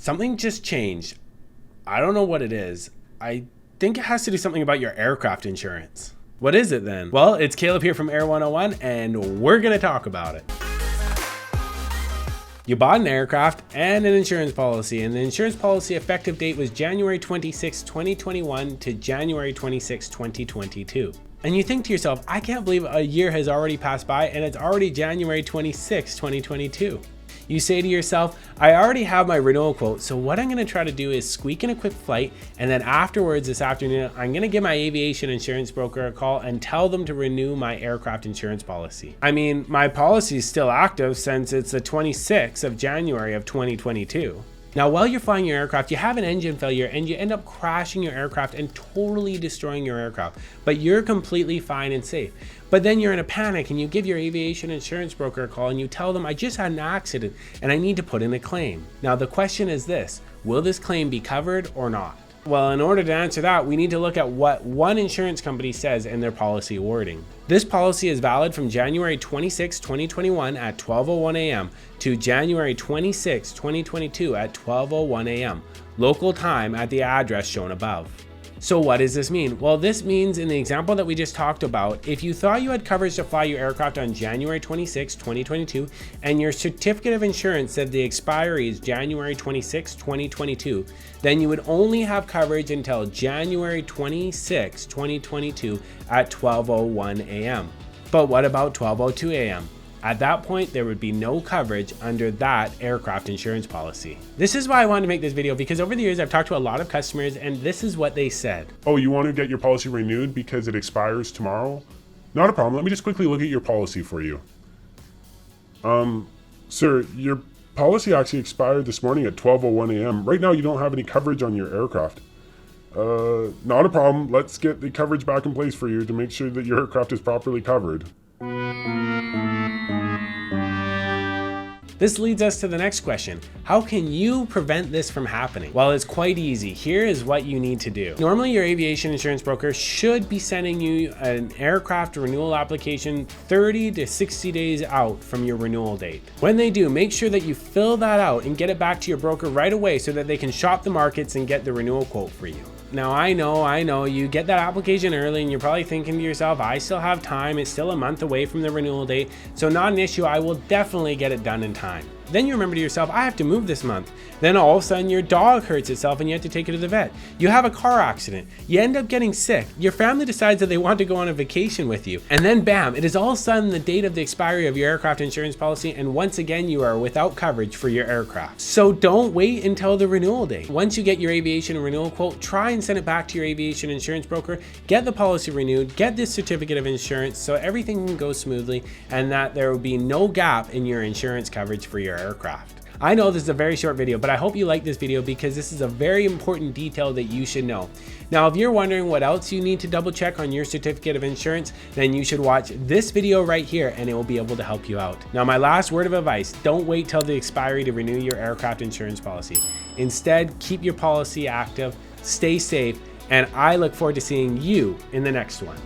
something just changed. I don't know what it is. I think it has to do something about your aircraft insurance. What is it then? Well, it's Caleb here from Air 101 and we're gonna talk about it. You bought an aircraft and an insurance policy, and the insurance policy effective date was January 26, 2021 to January 26, 2022. And you think to yourself, I can't believe a year has already passed by and it's already January 26, 2022. You say to yourself, I already have my renewal quote, so what I'm gonna try to do is squeak in a quick flight, and then afterwards this afternoon, I'm gonna give my aviation insurance broker a call and tell them to renew my aircraft insurance policy. I mean, my policy is still active since it's the 26th of January of 2022. Now, while you're flying your aircraft, you have an engine failure and you end up crashing your aircraft and totally destroying your aircraft, but you're completely fine and safe. But then you're in a panic and you give your aviation insurance broker a call and you tell them, I just had an accident and I need to put in a claim. Now, the question is this, will this claim be covered or not? Well, in order to answer that, we need to look at what one insurance company says in their policy wording. This policy is valid from January 26, 2021 at 12:01 a.m. to January 26, 2022 at 12:01 a.m. local time at the address shown above. So what does this mean? Well, this means in the example that we just talked about, if you thought you had coverage to fly your aircraft on January 26, 2022, and your certificate of insurance said the expiry is January 26, 2022, then you would only have coverage until January 26, 2022 at 12:01 a.m. But what about 12:02 a.m.? At that point, there would be no coverage under that aircraft insurance policy. This is why I wanted to make this video, because over the years I've talked to a lot of customers and this is what they said. Oh, you want to get your policy renewed because it expires tomorrow? Not a problem. Let me just quickly look at your policy for you. Sir, your policy actually expired this morning at 12:01 a.m. Right now you don't have any coverage on your aircraft. Not a problem. Let's get the coverage back in place for you to make sure that your aircraft is properly covered. This leads us to the next question. How can you prevent this from happening? Well, it's quite easy. Here is what you need to do. Normally, your aviation insurance broker should be sending you an aircraft renewal application 30 to 60 days out from your renewal date. When they do, make sure that you fill that out and get it back to your broker right away so that they can shop the markets and get the renewal quote for you. Now, I know, you get that application early and you're probably thinking to yourself, I still have time, it's still a month away from the renewal date, so not an issue, I will definitely get it done in time. Then you remember to yourself, I have to move this month. Then all of a sudden your dog hurts itself and you have to take it to the vet. You have a car accident, you end up getting sick, your family decides that they want to go on a vacation with you, and then bam, it is all of a sudden the date of the expiry of your aircraft insurance policy, and once again you are without coverage for your aircraft. So don't wait until the renewal date. Once you get your aviation renewal quote, try and send it back to your aviation insurance broker, get the policy renewed, get this certificate of insurance so everything can go smoothly and that there will be no gap in your insurance coverage for your aircraft. I know this is a very short video, but I hope you like this video because this is a very important detail that you should know. Now, if you're wondering what else you need to double check on your certificate of insurance, then you should watch this video right here and it will be able to help you out. Now, my last word of advice, don't wait till the expiry to renew your aircraft insurance policy. Instead, keep your policy active, stay safe, and I look forward to seeing you in the next one.